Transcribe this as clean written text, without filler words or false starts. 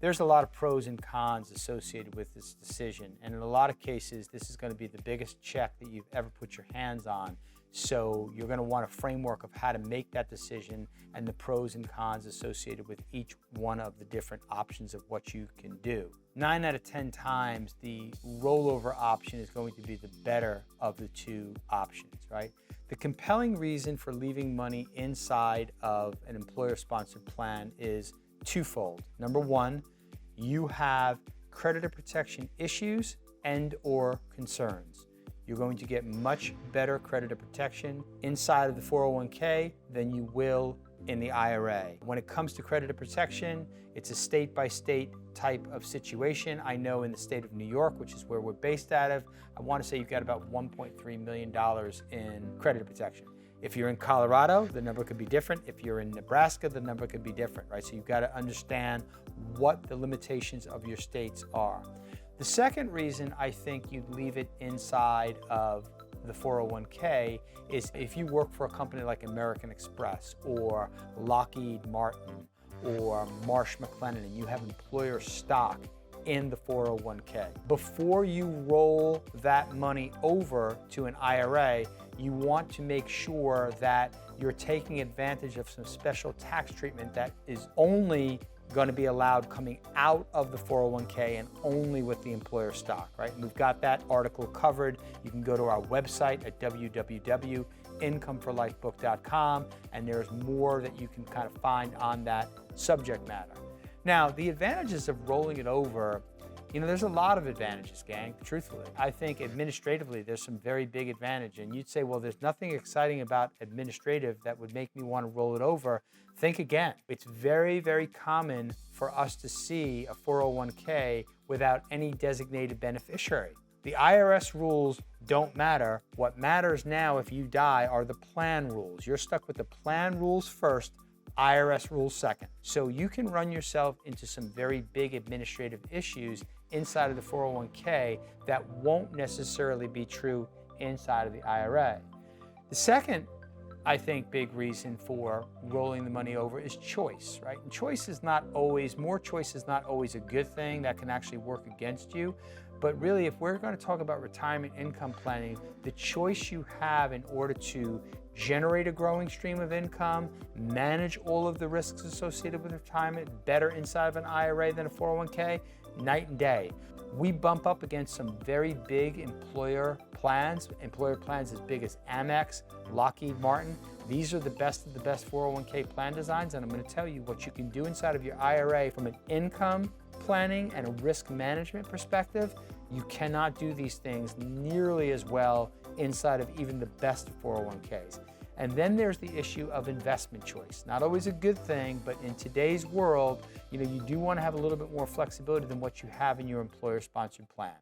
There's a lot of pros and cons associated with this decision. And in a lot of cases, this is going to be the biggest check that you've ever put your hands on. So you're going to want a framework of how to make that decision and the pros and cons associated with each one of the different options of what you can do. 9 out of 10 times, the rollover option is going to be the better of the two options, right? The compelling reason for leaving money inside of an employer-sponsored plan is twofold. Number one, you have creditor protection issues and/or concerns. You're going to get much better creditor protection inside of the 401k than you will in the IRA. When it comes to creditor protection, it's a state-by-state type of situation. I know in the state of New York, which is where we're based out of, I want to say you've got about $1.3 million in creditor protection. If you're in Colorado, the number could be different. If you're in Nebraska, the number could be different, right? So you've got to understand what the limitations of your states are. The second reason I think you'd leave it inside of the 401k is if you work for a company like American Express or Lockheed Martin or Marsh McLennan and you have employer stock in the 401k. Before you roll that money over to an IRA, you want to make sure that you're taking advantage of some special tax treatment that is only going to be allowed coming out of the 401k and only with the employer stock, right? And we've got that article covered. You can go to our website at www.incomeforlifebook.com, and there's more that you can kind of find on that subject matter. Now, the advantages of rolling it over, there's a lot of advantages, gang, truthfully. I think administratively, there's some very big advantage. And you'd say, well, there's nothing exciting about administrative that would make me want to roll it over. Think again. It's very, very common for us to see a 401k without any designated beneficiary. The IRS rules don't matter. What matters now if you die are the plan rules. You're stuck with the plan rules first, IRS rules second. So you can run yourself into some very big administrative issues inside of the 401k that won't necessarily be true inside of the IRA. The second, I think, big reason for rolling the money over is choice, right? And more choice is not always a good thing. That can actually work against you. But really, if we're going to talk about retirement income planning, the choice you have in order to generate a growing stream of income, manage all of the risks associated with retirement better inside of an IRA than a 401k, night and day. We bump up against some very big employer plans as big as Amex, Lockheed Martin. These are the best of the best 401k plan designs, and I'm going to tell you what you can do inside of your IRA from an income planning and a risk management perspective. You cannot do these things nearly as well inside of even the best 401ks. And then there's the issue of investment choice. Not always a good thing, but in today's world, you do want to have a little bit more flexibility than what you have in your employer-sponsored plan.